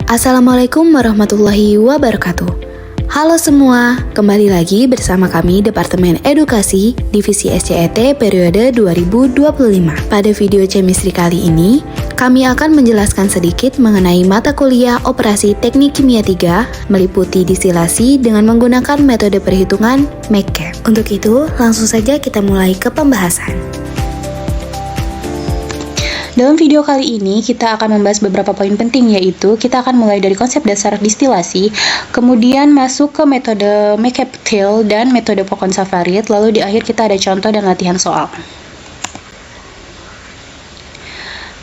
Assalamualaikum warahmatullahi wabarakatuh. Halo semua, kembali lagi bersama kami Departemen Edukasi Divisi SCET periode 2025. Pada video chemistry kali ini, kami akan menjelaskan sedikit mengenai mata kuliah Operasi Teknik Kimia 3 meliputi distilasi dengan menggunakan metode perhitungan McCabe. Untuk itu, langsung saja kita mulai ke pembahasan. Dalam video kali ini, kita akan membahas beberapa poin penting, yaitu kita akan mulai dari konsep dasar distilasi, kemudian masuk ke metode McCabe dan metode Poncari-Savarit, lalu di akhir kita ada contoh dan latihan soal.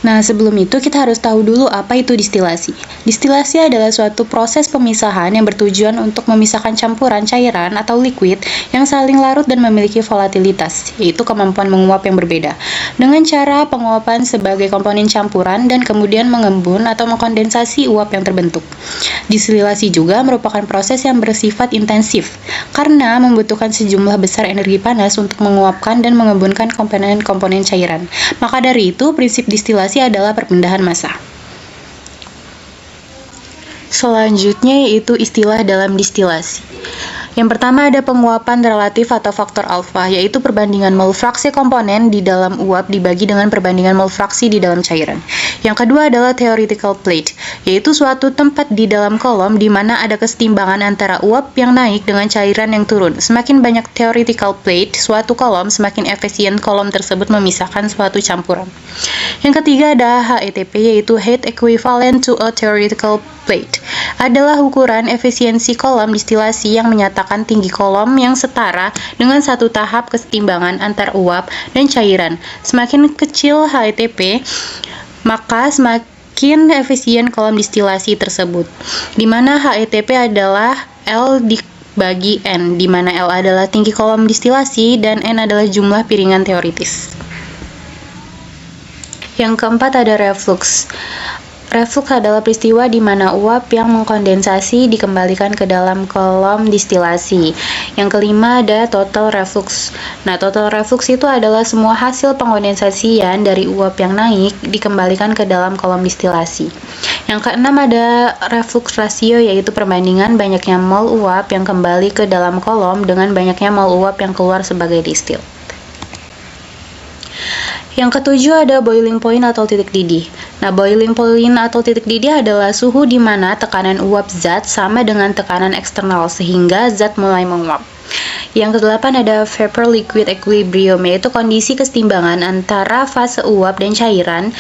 Nah, sebelum itu kita harus tahu dulu apa itu distilasi. Distilasi adalah suatu proses pemisahan yang bertujuan untuk memisahkan campuran cairan atau liquid yang saling larut dan memiliki volatilitas, yaitu kemampuan menguap yang berbeda, dengan cara penguapan sebagai komponen campuran dan kemudian mengembun atau mengkondensasi uap yang terbentuk. Distilasi juga merupakan proses yang bersifat intensif, karena membutuhkan sejumlah besar energi panas untuk menguapkan dan mengembunkan komponen-komponen cairan. Maka dari itu, prinsip distilasi adalah perpindahan massa. Selanjutnya yaitu istilah dalam distilasi. Yang pertama ada penguapan relatif atau faktor alfa, yaitu perbandingan mol fraksi komponen di dalam uap dibagi dengan perbandingan mol fraksi di dalam cairan. Yang kedua adalah theoretical plate, yaitu suatu tempat di dalam kolom di mana ada kesetimbangan antara uap yang naik dengan cairan yang turun. Semakin banyak theoretical plate suatu kolom, semakin efisien kolom tersebut memisahkan suatu campuran. Yang ketiga ada HETP, yaitu heat equivalent to a theoretical plate, adalah ukuran efisiensi kolom distilasi yang menyatakan tinggi kolom yang setara dengan satu tahap kesetimbangan antar uap dan cairan. Semakin kecil HETP, maka semakin efisien kolom distilasi tersebut, di mana HETP adalah L dibagi N, di mana L adalah tinggi kolom distilasi dan N adalah jumlah piringan teoritis. Yang keempat ada reflux. Reflux adalah peristiwa di mana uap yang mengkondensasi dikembalikan ke dalam kolom distilasi. Yang kelima ada total reflux. Nah, total reflux itu adalah semua hasil pengkondensasian dari uap yang naik dikembalikan ke dalam kolom distilasi. Yang keenam ada reflux ratio, yaitu perbandingan banyaknya mol uap yang kembali ke dalam kolom dengan banyaknya mol uap yang keluar sebagai distil. Yang ketujuh ada boiling point atau titik didih. Nah, boiling point atau titik didih adalah suhu di mana tekanan uap zat sama dengan tekanan eksternal sehingga zat mulai menguap. Yang kedelapan ada vapor liquid equilibrium, yaitu kondisi kesetimbangan antara fase uap dan cairan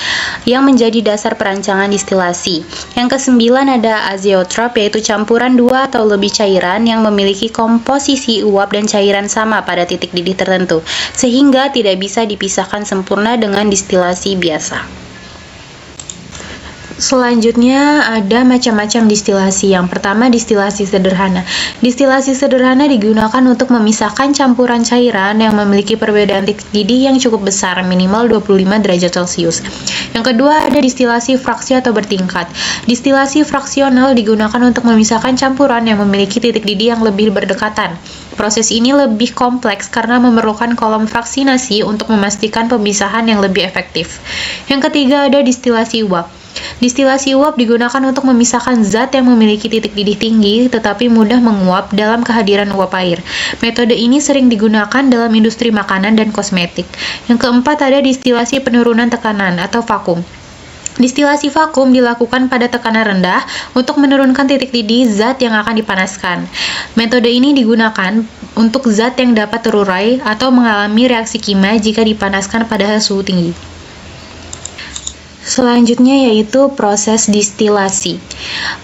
yang menjadi dasar perancangan distilasi. Yang kesembilan ada azeotrop, yaitu campuran dua atau lebih cairan yang memiliki komposisi uap dan cairan sama pada titik didih tertentu, sehingga tidak bisa dipisahkan sempurna dengan distilasi biasa. Selanjutnya ada macam-macam distilasi. Yang pertama distilasi sederhana. Distilasi sederhana digunakan untuk memisahkan campuran cairan yang memiliki perbedaan titik didih yang cukup besar, minimal 25 derajat Celcius. Yang kedua ada distilasi fraksi atau bertingkat. Distilasi fraksional digunakan untuk memisahkan campuran yang memiliki titik didih yang lebih berdekatan. Proses ini lebih kompleks karena memerlukan kolom fraksinasi untuk memastikan pemisahan yang lebih efektif. Yang ketiga ada distilasi uap. Distilasi uap digunakan untuk memisahkan zat yang memiliki titik didih tinggi tetapi mudah menguap dalam kehadiran uap air. Metode ini sering digunakan dalam industri makanan dan kosmetik. Yang keempat ada distilasi penurunan tekanan atau vakum. Distilasi vakum dilakukan pada tekanan rendah untuk menurunkan titik didih zat yang akan dipanaskan. Metode ini digunakan untuk zat yang dapat terurai atau mengalami reaksi kimia jika dipanaskan pada suhu tinggi. Selanjutnya yaitu proses distilasi.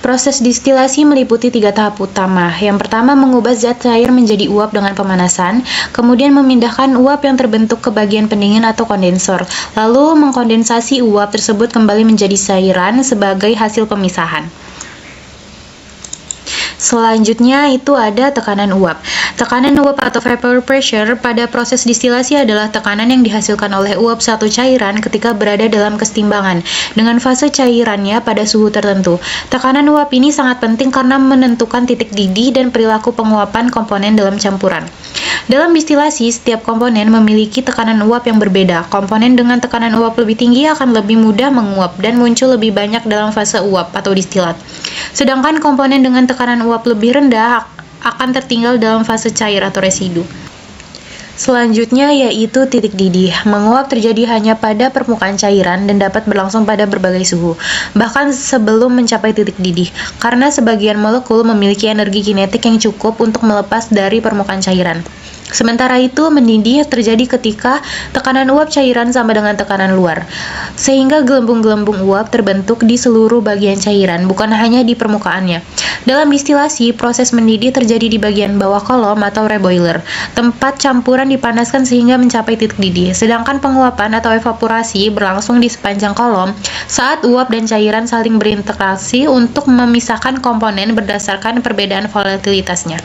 Proses distilasi meliputi 3 tahap utama. Yang pertama mengubah zat cair menjadi uap dengan pemanasan, kemudian memindahkan uap yang terbentuk ke bagian pendingin atau kondensor, lalu mengkondensasi uap tersebut kembali menjadi cairan sebagai hasil pemisahan. Selanjutnya itu ada tekanan uap. Tekanan uap atau vapor pressure pada proses distilasi adalah tekanan yang dihasilkan oleh uap satu cairan ketika berada dalam kesetimbangan dengan fase cairannya pada suhu tertentu. Tekanan uap ini sangat penting karena menentukan titik didih dan perilaku penguapan komponen dalam campuran. Dalam distilasi, setiap komponen memiliki tekanan uap yang berbeda. Komponen dengan tekanan uap lebih tinggi akan lebih mudah menguap dan muncul lebih banyak dalam fase uap atau distilat. Sedangkan komponen dengan tekanan uap lebih rendah akan tertinggal dalam fase cair atau residu. Selanjutnya yaitu titik didih. Menguap terjadi hanya pada permukaan cairan dan dapat berlangsung pada berbagai suhu, bahkan sebelum mencapai titik didih, karena sebagian molekul memiliki energi kinetik yang cukup untuk melepas dari permukaan cairan. Sementara itu, mendidih terjadi ketika tekanan uap cairan sama dengan tekanan luar, sehingga gelembung-gelembung uap terbentuk di seluruh bagian cairan, bukan hanya di permukaannya. Dalam distilasi, proses mendidih terjadi di bagian bawah kolom atau reboiler. Tempat campuran dipanaskan sehingga mencapai titik didih, sedangkan penguapan atau evaporasi berlangsung di sepanjang kolom saat uap dan cairan saling berinteraksi untuk memisahkan komponen berdasarkan perbedaan volatilitasnya.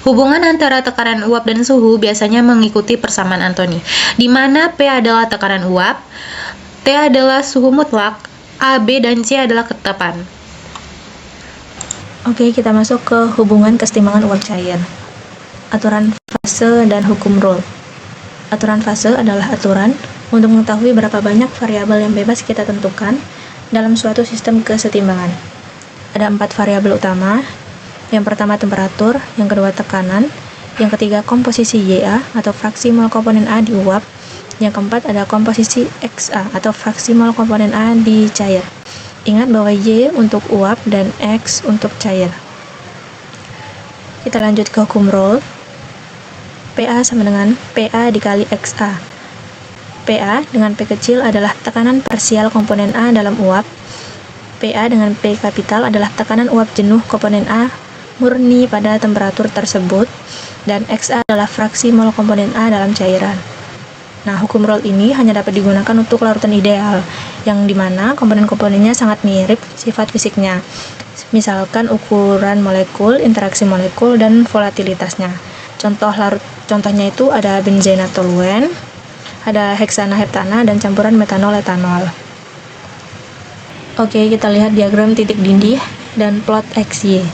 Hubungan antara tekanan uap dan suhu biasanya mengikuti persamaan Anthony, di mana P adalah tekanan uap, T adalah suhu mutlak, A, B, dan C adalah ketetapan. Oke, kita masuk ke hubungan kesetimbangan uap cair. Aturan fase dan hukum Rolle. Aturan fase adalah aturan untuk mengetahui berapa banyak variabel yang bebas kita tentukan dalam suatu sistem kesetimbangan. Ada 4 variabel utama. Yang pertama temperatur, yang kedua tekanan, yang ketiga komposisi Ya atau fraksi mol komponen A di uap, yang keempat ada komposisi Xa atau fraksi mol komponen A di cair. Ingat bahwa Y untuk uap dan X untuk cair. Kita lanjut ke hukum Rolle. PA sama dengan PA dikali XA. PA dengan P kecil adalah tekanan parsial komponen A dalam uap. PA dengan P kapital adalah tekanan uap jenuh komponen A murni pada temperatur tersebut, dan XA adalah fraksi mol komponen A dalam cairan. Nah, hukum Rolle ini hanya dapat digunakan untuk larutan ideal, yang dimana komponen-komponennya sangat mirip sifat fisiknya. Misalkan ukuran molekul, interaksi molekul, dan volatilitasnya. Contohnya itu ada benzena toluen, ada heksana heptana, dan campuran metanol etanol. Oke, kita lihat diagram titik didih dan plot XY.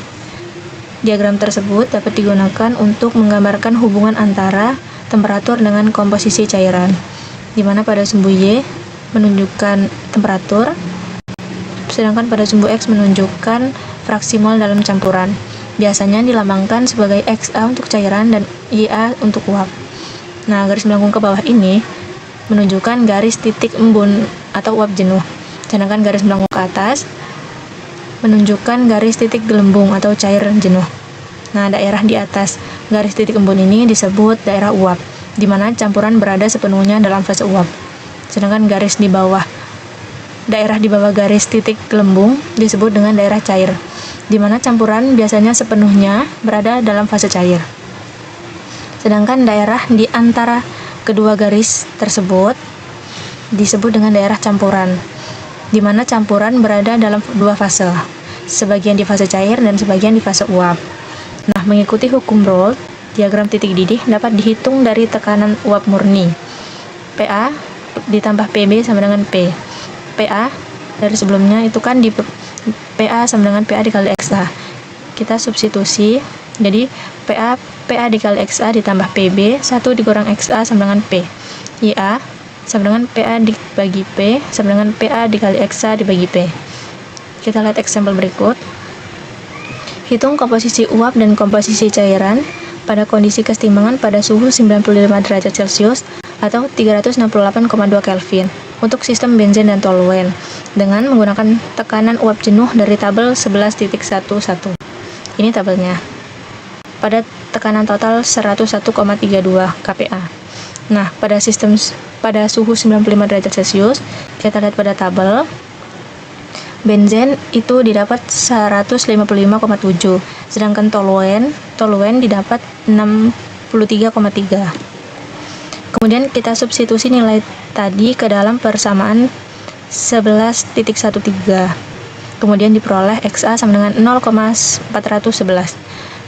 Diagram tersebut dapat digunakan untuk menggambarkan hubungan antara temperatur dengan komposisi cairan, di mana pada sumbu Y menunjukkan temperatur, sedangkan pada sumbu X menunjukkan fraksi mol dalam campuran. Biasanya dilambangkan sebagai XA untuk cairan dan IA untuk uap. Nah, garis melengkung ke bawah ini menunjukkan garis titik embun atau uap jenuh, sedangkan garis melengkung ke atas menunjukkan garis titik gelembung atau cair jenuh. Nah, daerah di atas garis titik embun ini disebut daerah uap, di mana campuran berada sepenuhnya dalam fase uap. Sedangkan garis di bawah, daerah di bawah garis titik gelembung disebut dengan daerah cair, di mana campuran biasanya sepenuhnya berada dalam fase cair. Sedangkan daerah di antara kedua garis tersebut disebut dengan daerah campuran, di mana campuran berada dalam dua fase, sebagian di fase cair dan sebagian di fase uap. Nah, mengikuti hukum Rolle, diagram titik didih dapat dihitung dari tekanan uap murni. PA ditambah PB sama dengan P. PA dari sebelumnya itu kan di PA sama dengan PA dikali XA. Kita substitusi, jadi PA dikali XA ditambah PB, 1 dikurang XA sama dengan P. IA sama dengan PA dibagi P sama dengan PA dikali XA dibagi P. Kita lihat example berikut. Hitung komposisi uap dan komposisi cairan pada kondisi kesetimbangan pada suhu 95 derajat Celcius atau 368,2 Kelvin untuk sistem benzen dan toluen dengan menggunakan tekanan uap jenuh dari tabel 11.11. Ini tabelnya. Pada tekanan total 101,32 kPa. Nah, pada suhu 95 derajat Celcius, kita lihat pada tabel, benzen itu didapat 155,7, sedangkan toluen didapat 63,3. Kemudian kita substitusi nilai tadi ke dalam persamaan 11.13. Kemudian diperoleh XA sama dengan 0,411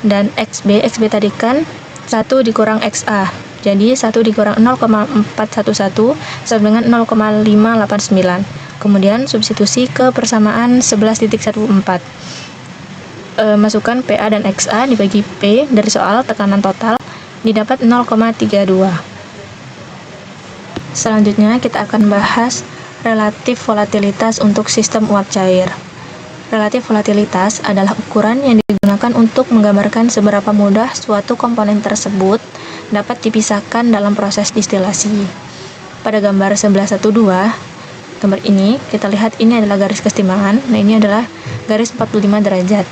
dan XB tadi kan 1 dikurang XA. Jadi 1 dikurang 0,411 sama dengan 0,589. Kemudian substitusi ke persamaan 11.14. Masukkan PA dan XA dibagi P dari soal tekanan total didapat 0,32. Selanjutnya kita akan bahas relatif volatilitas untuk sistem uap cair. Relatif volatilitas adalah ukuran yang digunakan untuk menggambarkan seberapa mudah suatu komponen tersebut dapat dipisahkan dalam proses distilasi. Pada gambar 1112, gambar ini kita lihat ini adalah garis kesetimbangan. Nah, ini adalah garis 45 derajat.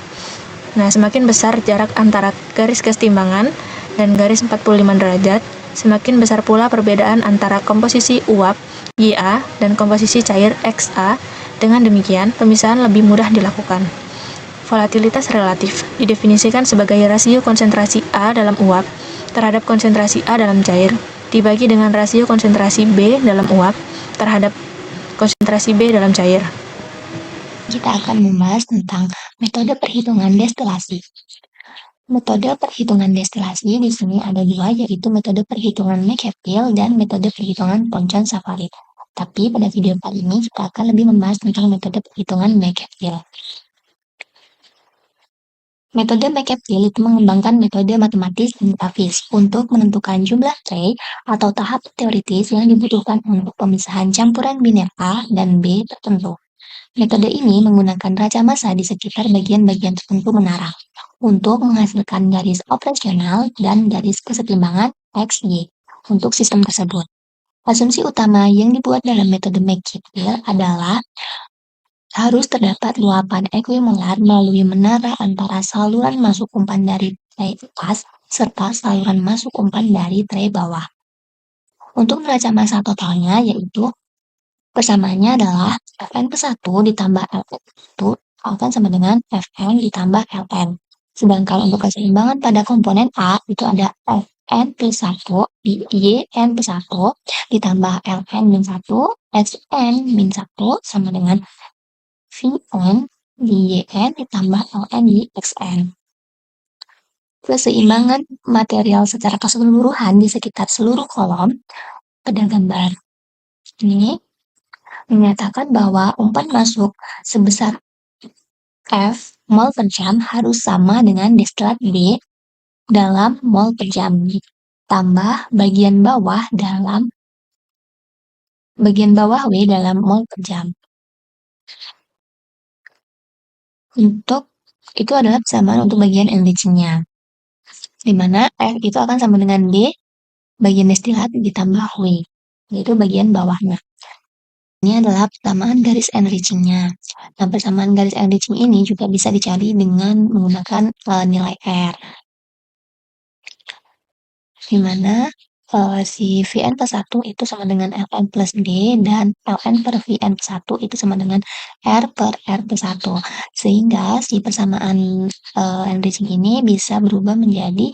Nah, semakin besar jarak antara garis kesetimbangan dan garis 45 derajat, semakin besar pula perbedaan antara komposisi uap YA dan komposisi cair XA. Dengan demikian, pemisahan lebih mudah dilakukan. Volatilitas relatif didefinisikan sebagai rasio konsentrasi A dalam uap terhadap konsentrasi A dalam cair dibagi dengan rasio konsentrasi B dalam uap terhadap konsentrasi B dalam cair. Kita akan membahas tentang metode perhitungan destilasi. Metode perhitungan destilasi di sini ada dua, yaitu metode perhitungan McCaskill dan metode perhitungan Ponchon-Savarit. Tapi pada video kali ini kita akan lebih membahas tentang metode perhitungan McCaskill. Metode McCaskill itu mengembangkan metode matematis dan grafis untuk menentukan jumlah tray atau tahap teoritis yang dibutuhkan untuk pemisahan campuran biner A dan B tertentu. Metode ini menggunakan raca massa di sekitar bagian-bagian tertentu menara untuk menghasilkan garis operasional dan garis kesetimbangan XY untuk sistem tersebut. Asumsi utama yang dibuat dalam metode McCaskill adalah harus terdapat luapan ekuimolar melalui menara antara saluran masuk umpan dari tray atas serta saluran masuk umpan dari tray bawah. Untuk neraca massa totalnya yaitu persamaannya adalah Fn plus 1 ditambah Ln itu akan sama dengan Fn ditambah Ln. Sedangkan untuk keseimbangan pada komponen A itu ada Fn plus 1 di Yn plus 1 ditambah Ln min 1 Xn min 1 sama dengan Vn di Yn ditambah Ln di Xn. Keseimbangan material secara keseluruhan di sekitar seluruh kolom pada gambar ini menyatakan bahwa umpan masuk sebesar F mol per jam harus sama dengan destilat B dalam mol per jam tambah bagian bawah W dalam mol per jam. Untuk itu adalah persamaan untuk bagian enriching-nya, di mana F itu akan sama dengan D bagian destilat ditambah W, yaitu bagian bawahnya. Ini adalah persamaan garis enriching-nya. Nah, persamaan garis enriching ini juga bisa dicari dengan menggunakan nilai R, di mana si Vn plus 1 itu sama dengan Ln plus D dan Ln per Vn plus 1 itu sama dengan R per R plus 1. Sehingga si persamaan enriching ini bisa berubah menjadi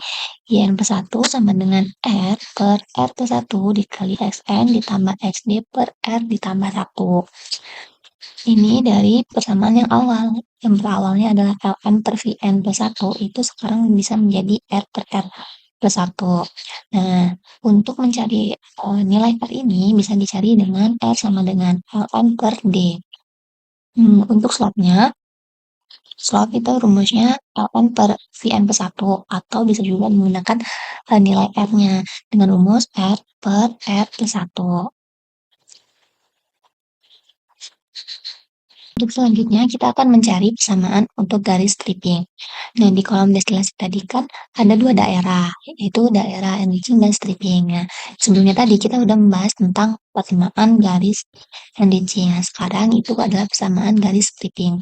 Yn plus 1 sama dengan R per R plus 1 dikali Xn ditambah Xd per R ditambah 1. Ini dari persamaan yang awal. Yang berawalnya adalah Ln per Vn plus 1 itu sekarang bisa menjadi R per R plus 1. Nah, untuk mencari nilai R ini bisa dicari dengan R sama dengan Ln per D. Untuk slope-nya, slope itu rumusnya Ln per Vn plus 1 atau bisa juga menggunakan nilai R-nya dengan rumus R per R plus 1. Untuk selanjutnya, kita akan mencari persamaan untuk garis stripping. Nah, di kolom destilasi tadi kan ada dua daerah, yaitu daerah enriching dan stripping. Nah, sebelumnya tadi kita udah membahas tentang persamaan garis enriching. Nah, sekarang itu adalah persamaan garis stripping.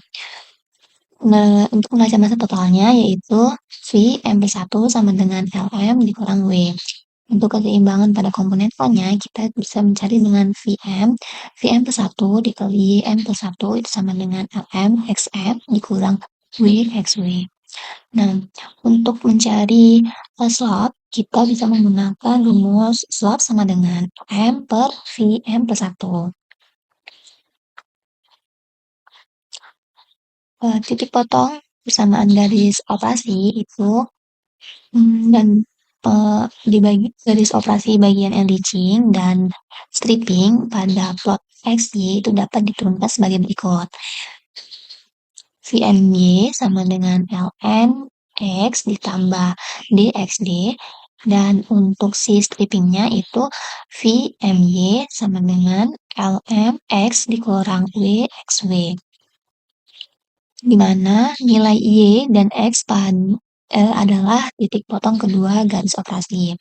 Nah, untuk neraca massa totalnya yaitu V M plus 1 sama dengan Lm dikurang W. Untuk keseimbangan pada komponen A-nya, kita bisa mencari dengan Vm plus 1 dikali Yn plus 1 itu sama dengan Lm Xm dikurang W Xw. Nah, untuk mencari slope, kita bisa menggunakan rumus slope sama dengan M per Vm plus 1. Titik potong persamaan garis operasi itu dan dibagi garis operasi bagian enriching dan stripping pada plot XY itu dapat diturunkan sebagai berikut. Vny sama dengan Ln X ditambah dxd Dan untuk si strippingnya itu VMY sama dengan LMX dikurang WXW. Di mana nilai Y dan X adalah titik potong kedua garis operasi.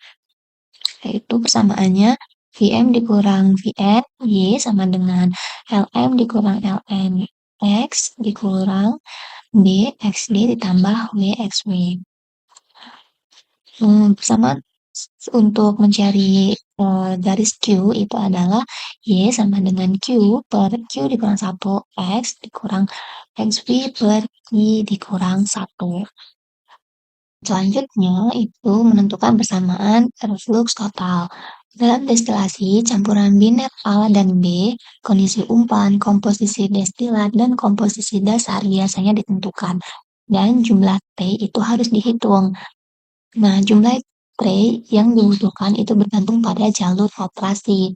Yaitu persamaannya VM dikurang VN, Y sama dengan LM dikurang LN, X dikurang B, XD ditambah WXW. Sama untuk mencari garis Q itu adalah Y sama dengan Q per Q dikurang 1, X dikurang XV per Y dikurang 1. Selanjutnya itu menentukan persamaan reflux total. Dalam destilasi, campuran biner A dan B, kondisi umpan, komposisi destilat, dan komposisi dasar biasanya ditentukan. Dan jumlah T itu harus dihitung. Nah, jumlah T yang dibutuhkan itu bergantung pada jalur operasi.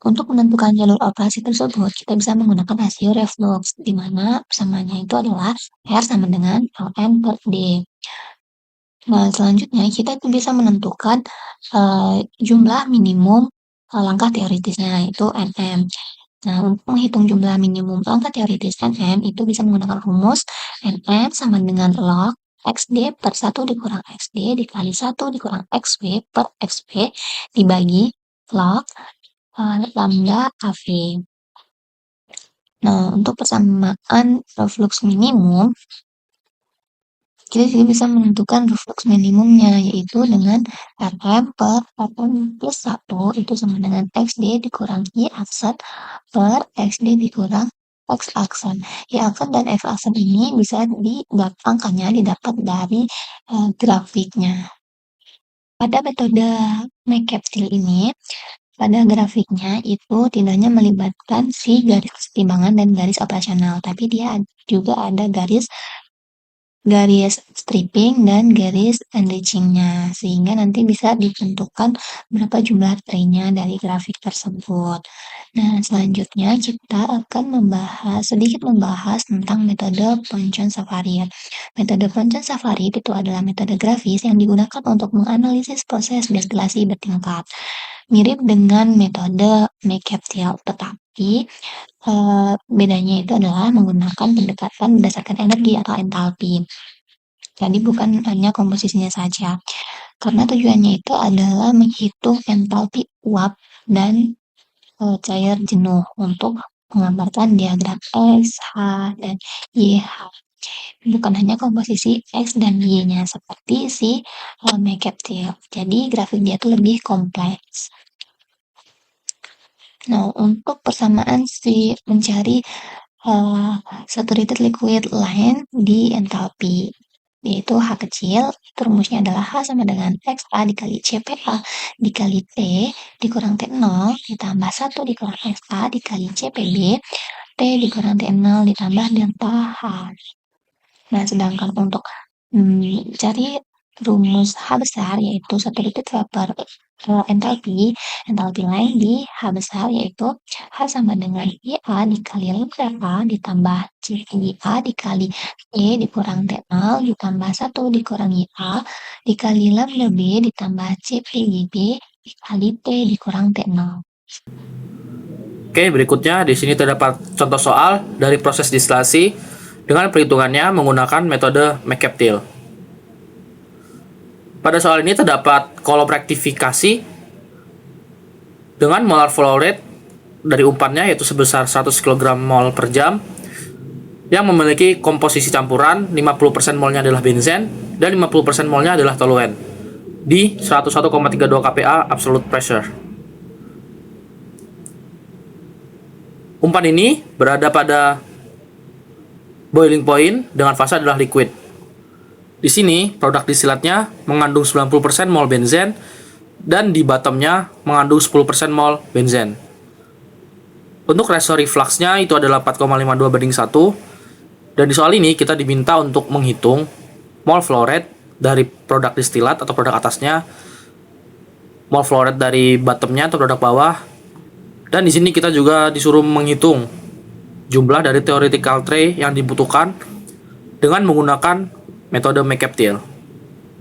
Untuk menentukan jalur operasi tersebut, kita bisa menggunakan rasio reflux, di mana persamaannya itu adalah R sama dengan Ln per D. Nah, selanjutnya kita itu bisa menentukan jumlah minimum langkah teoritisnya, yaitu Nm. Nah, untuk menghitung jumlah minimum langkah teoritis Nm itu bisa menggunakan rumus Nm sama dengan log XD per 1 dikurang XD dikali 1 dikurang XW per XW dibagi log lambda AV. Nah, untuk persamaan reflux minimum, kita juga bisa menentukan reflux minimumnya, yaitu dengan Rm per Rm plus 1 itu sama dengan XD dikurang I aksen per XD dikurang X aksen. I aksen dan F aksen ini bisa angkanya didapat dari grafiknya. Pada metode McCabe-Thiele ini, pada grafiknya itu tidak hanya melibatkan si garis kesetimbangan dan garis operasional, tapi dia juga ada garis stripping dan garis enriching-nya, sehingga nanti bisa ditentukan berapa jumlah tray-nya dari grafik tersebut. Nah, selanjutnya kita akan sedikit membahas tentang metode Ponchon-Safariet. Metode Ponchon-Safariet itu adalah metode grafis yang digunakan untuk menganalisis proses destilasi bertingkat. Mirip dengan metode McCabe-Thiele, tetapi bedanya itu adalah menggunakan pendekatan berdasarkan energi atau entalpi. Jadi bukan hanya komposisinya saja. Karena tujuannya itu adalah menghitung entalpi uap dan cair jenuh untuk menggambarkan diagram X, H, dan YH. Bukan hanya komposisi X dan Y-nya seperti si McCabe-Thiele. Jadi grafik dia itu lebih kompleks. Nah, untuk persamaan mencari saturated liquid line di entalpi, yaitu H kecil, itu rumusnya adalah H sama dengan XA dikali CPA dikali T dikurang T0 ditambah 1 dikurang XA dikali CPB, T dikurang T0 ditambah delta H. Nah, sedangkan untuk cari rumus H besar, yaitu saturated vapor entalpi lain di H besar, yaitu H sama dengan IA dikali lambda A ditambah CIA dikali E dikurang T0 ditambah 1 dikurang IA dikali lambda B ditambah CPIB dikali T dikurang T0. Oke, berikutnya di sini terdapat contoh soal dari proses distilasi dengan perhitungannya menggunakan metode McCabe-Thiele. Pada soal ini terdapat kolom rektifikasi dengan molar flow rate dari umpannya yaitu sebesar 100 kg mol per jam yang memiliki komposisi campuran 50% molnya adalah benzen dan 50% molnya adalah toluen di 101,32 kPa absolute pressure. Umpan ini berada pada boiling point dengan fase adalah liquid. Di sini produk distilatnya mengandung 90% mol benzen dan di bottomnya mengandung 10% mol benzen. Untuk ratio refluxnya itu adalah 4,52:1 dan di soal ini kita diminta untuk menghitung mol flow rate dari produk distilat atau produk atasnya, mol flow rate dari bottomnya atau produk bawah, dan di sini kita juga disuruh menghitung jumlah dari theoretical tray yang dibutuhkan dengan menggunakan metode McCabe-Thiele.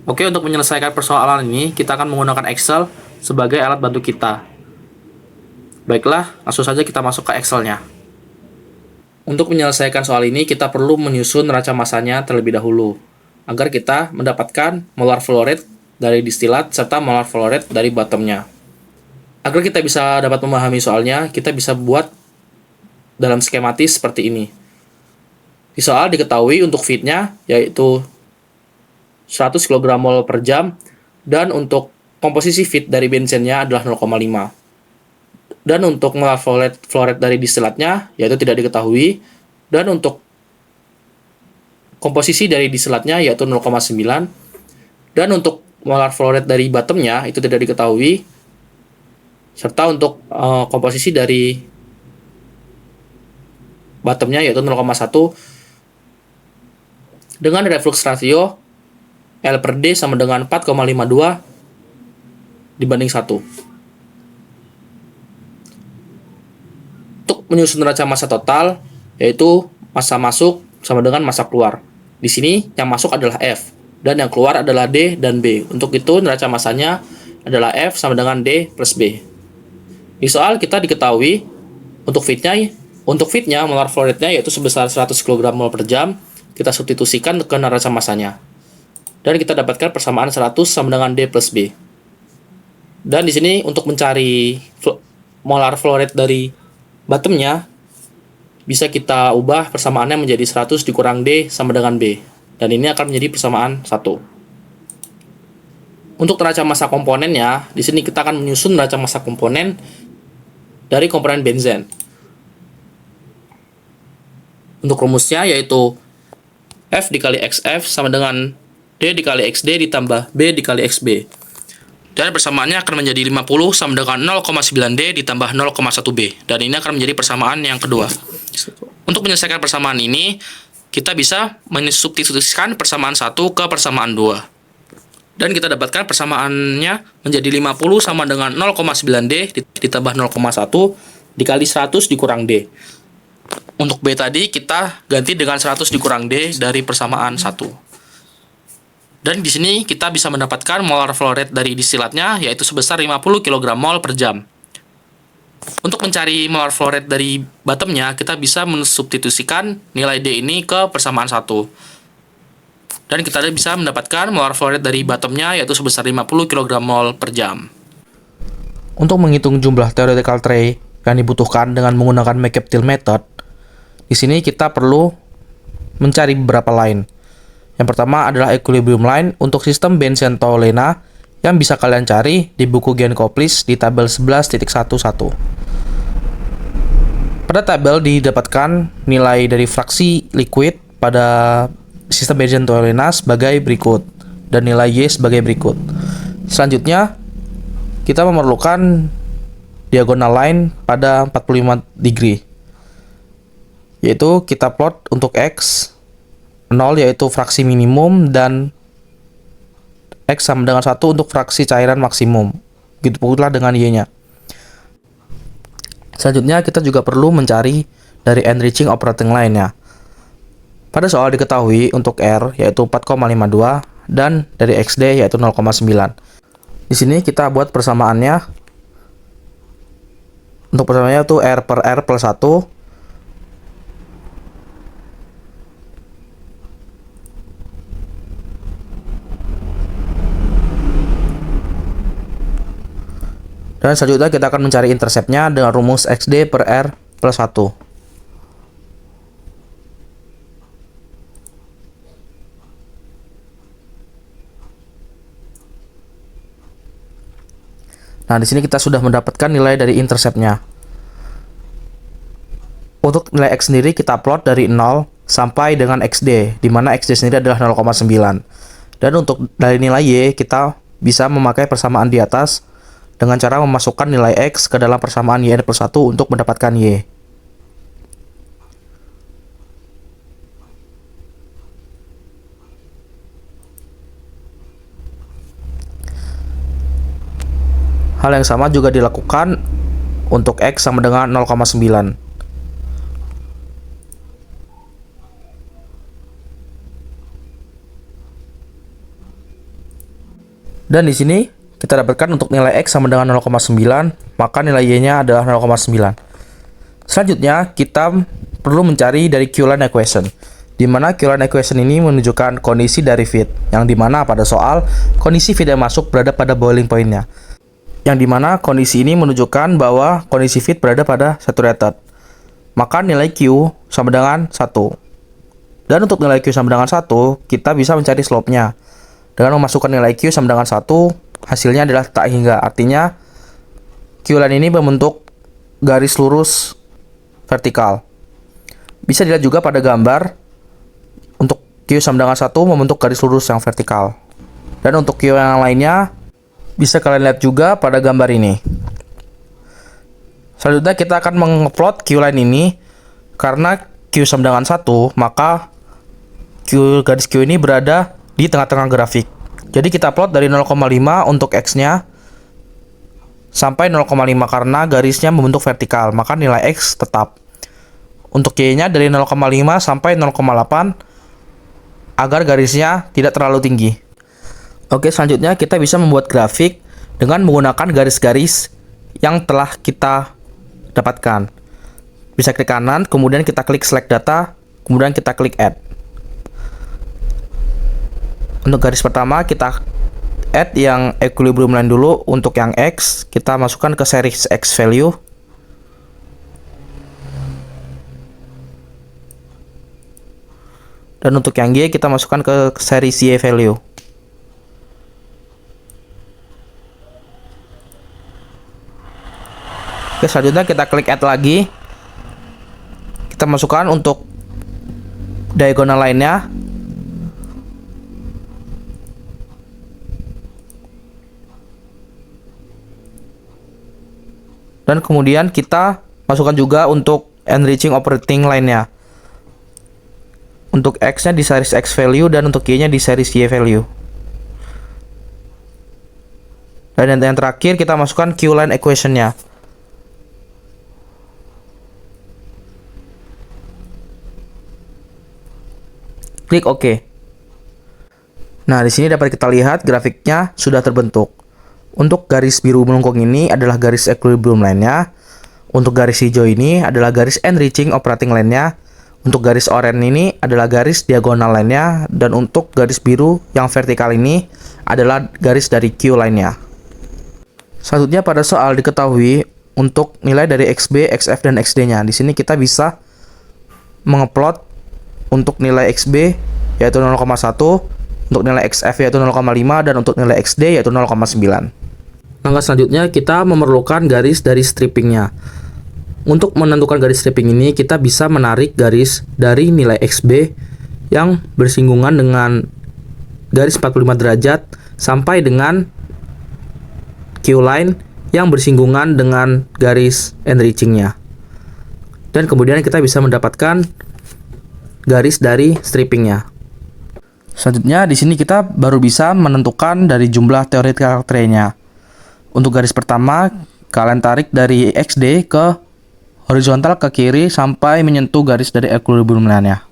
Oke, untuk menyelesaikan persoalan ini, kita akan menggunakan Excel sebagai alat bantu kita. Baiklah, langsung saja kita masuk ke Excel-nya. Untuk menyelesaikan soal ini, kita perlu menyusun neraca massanya terlebih dahulu, agar kita mendapatkan molar flow rate dari distilat serta molar flow rate dari bottomnya. Agar kita bisa dapat memahami soalnya, kita bisa buat dalam skematis seperti ini. Di soal diketahui untuk feed-nya yaitu 100 kg mol per jam, dan untuk komposisi feed dari bensinnya adalah 0,5. Dan untuk molar flow rate dari distilatnya yaitu tidak diketahui, dan untuk komposisi dari distilatnya yaitu 0,9, dan untuk molar flow rate dari bottomnya itu tidak diketahui, serta untuk komposisi dari bottomnya yaitu 0,1, dengan reflux ratio L per D sama dengan 4,52 dibanding 1. Untuk menyusun neraca massa total, yaitu massa masuk sama dengan massa keluar. Di sini yang masuk adalah F, dan yang keluar adalah D dan B. Untuk itu neraca massanya adalah F sama dengan D plus B. Di soal kita diketahui untuk feednya molar flow rate-nya yaitu sebesar 100 kg mol per jam, kita substitusikan ke neraca massanya. Dan kita dapatkan persamaan 100 sama dengan D plus B. Dan di sini untuk mencari molar flow rate dari bottomnya, bisa kita ubah persamaannya menjadi 100 dikurang D sama dengan B. Dan ini akan menjadi persamaan 1. Untuk neraca massa komponennya, di sini kita akan menyusun neraca massa komponen dari komponen benzen. Untuk rumusnya yaitu F dikali XF sama dengan D dikali XD ditambah B dikali XB. Dan persamaannya akan menjadi 50 sama dengan 0,9D ditambah 0,1B. Dan ini akan menjadi persamaan yang kedua. Untuk menyelesaikan persamaan ini, kita bisa mensubstitusikan persamaan 1 ke persamaan 2. Dan kita dapatkan persamaannya menjadi 50 sama dengan 0,9D ditambah 0,1 dikali 100 dikurang D. Untuk B tadi kita ganti dengan 100 dikurang D dari persamaan 1. Dan di sini kita bisa mendapatkan molar flow rate dari distilatnya yaitu sebesar 50 kg mol per jam. Untuk mencari molar flow rate dari bottomnya, kita bisa mensubstitusikan nilai D ini ke persamaan 1. Dan kita bisa mendapatkan molar flow rate dari bottomnya yaitu sebesar 50 kg mol per jam. Untuk menghitung jumlah theoretical tray yang dibutuhkan dengan menggunakan McCabe-Thiele method, di sini kita perlu mencari beberapa line. Yang pertama adalah equilibrium line untuk sistem Benson-Tolena yang bisa kalian cari di buku Genkoplis di tabel 11.11. Pada tabel didapatkan nilai dari fraksi liquid pada sistem Benson-Tolena sebagai berikut dan nilai Y sebagai berikut. Selanjutnya, kita memerlukan diagonal line pada 45 degree. Yaitu kita plot untuk X 0 yaitu fraksi minimum dan X sama dengan 1 untuk fraksi cairan maksimum. Begitu pula dengan Y-nya. Selanjutnya kita juga perlu mencari dari enriching operating line-nya. Pada soal diketahui untuk R yaitu 4,52 dan dari XD yaitu 0,9. Di sini kita buat persamaannya. Untuk persamaannya itu R per R plus 1. Dan selanjutnya kita akan mencari interceptnya dengan rumus XD per R plus 1. Nah, di sini kita sudah mendapatkan nilai dari interceptnya. Untuk nilai X sendiri kita plot dari 0 sampai dengan XD, di mana XD sendiri adalah 0,9. Dan untuk dari nilai Y, kita bisa memakai persamaan di atas dengan cara memasukkan nilai X ke dalam persamaan YN plus 1 untuk mendapatkan Y. Hal yang sama juga dilakukan untuk X sama dengan 0,9. Dan di sini kita dapatkan untuk nilai X sama dengan 0,9, maka nilai Y-nya adalah 0,9. Selanjutnya, kita perlu mencari dari Q-line equation, di mana Q-line equation ini menunjukkan kondisi dari feed, yang dimana pada soal, kondisi feed yang masuk berada pada boiling point-nya. Yang dimana kondisi ini menunjukkan bahwa kondisi feed berada pada saturated. Maka nilai Q sama dengan 1. Dan untuk nilai Q sama dengan 1, kita bisa mencari slope-nya. Dengan memasukkan nilai Q sama dengan 1, hasilnya adalah tak hingga. Artinya, Q-line ini membentuk garis lurus vertikal. Bisa dilihat juga pada gambar, untuk Q sama dengan 1 membentuk garis lurus yang vertikal. Dan untuk Q yang lainnya, bisa kalian lihat juga pada gambar ini. Selanjutnya kita akan mengplot Q-line ini. Karena Q sama dengan 1, maka garis Q ini berada di tengah-tengah grafik. Jadi kita plot dari 0,5 untuk X-nya sampai 0,5 karena garisnya membentuk vertikal, maka nilai X tetap. Untuk Y-nya dari 0,5 sampai 0,8 agar garisnya tidak terlalu tinggi. Oke, selanjutnya kita bisa membuat grafik dengan menggunakan garis-garis yang telah kita dapatkan. Bisa klik kanan, kemudian kita klik select data, kemudian kita klik add. Untuk garis pertama kita add yang equilibrium line dulu. Untuk yang X kita masukkan ke series X value. Dan untuk yang Y kita masukkan ke series Y value. Oke, selanjutnya kita klik add lagi. Kita masukkan untuk diagonal line-nya. Dan kemudian kita masukkan juga untuk enriching operating line-nya. Untuk X-nya di series X value dan untuk Y-nya di series Y value. Dan yang terakhir kita masukkan Q-line equation-nya. Klik OK. Nah, di sini dapat kita lihat grafiknya sudah terbentuk. Untuk garis biru melengkung ini adalah garis equilibrium line-nya. Untuk garis hijau ini adalah garis enriching operating line-nya. Untuk garis oranye ini adalah garis diagonal line-nya. Dan untuk garis biru yang vertikal ini adalah garis dari Q line-nya. Selanjutnya pada soal diketahui untuk nilai dari XB, XF, dan XD-nya. Di sini kita bisa mengeplot untuk nilai XB yaitu 0,1, untuk nilai XF yaitu 0,5, dan untuk nilai XD yaitu 0,9. Langkah selanjutnya kita memerlukan garis dari strippingnya. Untuk menentukan garis stripping ini kita bisa menarik garis dari nilai XB yang bersinggungan dengan garis 45 derajat sampai dengan Q line yang bersinggungan dengan garis enrichingnya. Dan kemudian kita bisa mendapatkan garis dari strippingnya. Selanjutnya di sini kita baru bisa menentukan dari jumlah theoretical tray-nya. Untuk garis pertama, kalian tarik dari XD ke horizontal ke kiri sampai menyentuh garis dari equilibrium line-nya.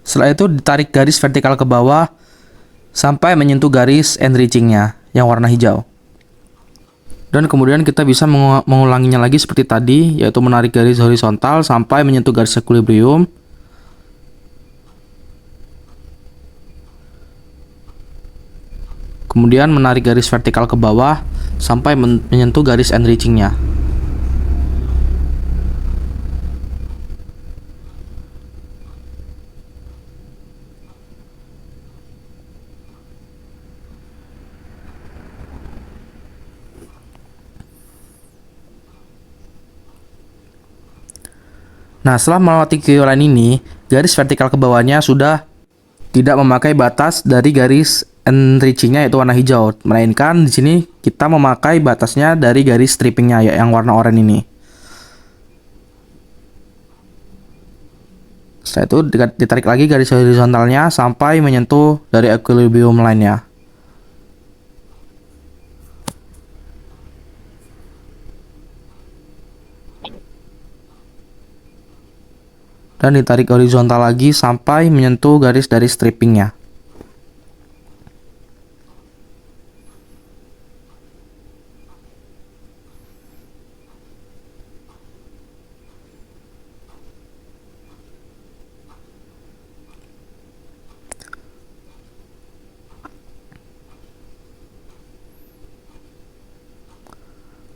Setelah itu ditarik garis vertikal ke bawah sampai menyentuh garis enriching-nya yang warna hijau. Dan kemudian kita bisa mengulanginya lagi seperti tadi, yaitu menarik garis horizontal sampai menyentuh garis equilibrium. Kemudian menarik garis vertikal ke bawah sampai menyentuh garis enriching-nya. Nah, setelah melewati Q-line ini, garis vertikal ke bawahnya sudah tidak memakai batas dari garis enriching-nya yaitu warna hijau, melainkan di sini kita memakai batasnya dari garis stripping-nya yang warna oranye ini. Setelah itu ditarik lagi garis horizontalnya sampai menyentuh dari equilibrium line-nya. dan ditarik horizontal lagi sampai menyentuh garis dari strippingnya.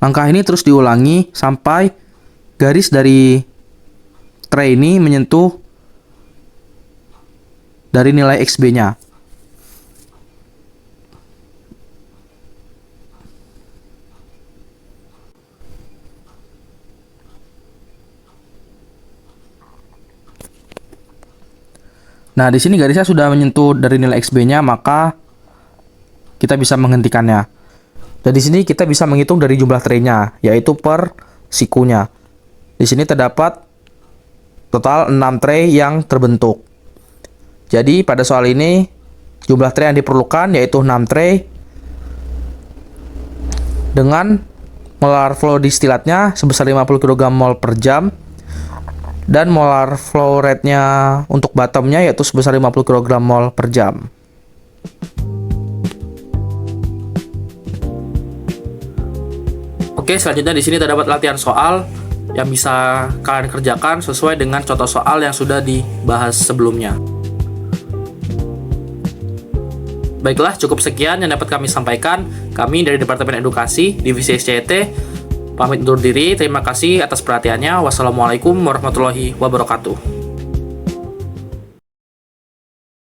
Langkah ini terus diulangi sampai garis dari tray ini menyentuh dari nilai XB-nya. Nah, di sini garisnya sudah menyentuh dari nilai XB-nya, maka kita bisa menghentikannya. Dan di sini kita bisa menghitung dari jumlah tray-nya, yaitu per sikunya. Di sini terdapat total 6 tray yang terbentuk. Jadi pada soal ini jumlah tray yang diperlukan yaitu 6 tray dengan molar flow distilatnya sebesar 50 kg mol per jam dan molar flow rate-nya untuk bottomnya yaitu sebesar 50 kg mol per jam. Oke, selanjutnya di sini terdapat latihan soal yang bisa kalian kerjakan sesuai dengan contoh soal yang sudah dibahas sebelumnya. Baiklah, cukup sekian yang dapat kami sampaikan. Kami dari Departemen Edukasi, Divisi SCT, pamit undur diri. Terima kasih atas perhatiannya. Wassalamualaikum warahmatullahi wabarakatuh.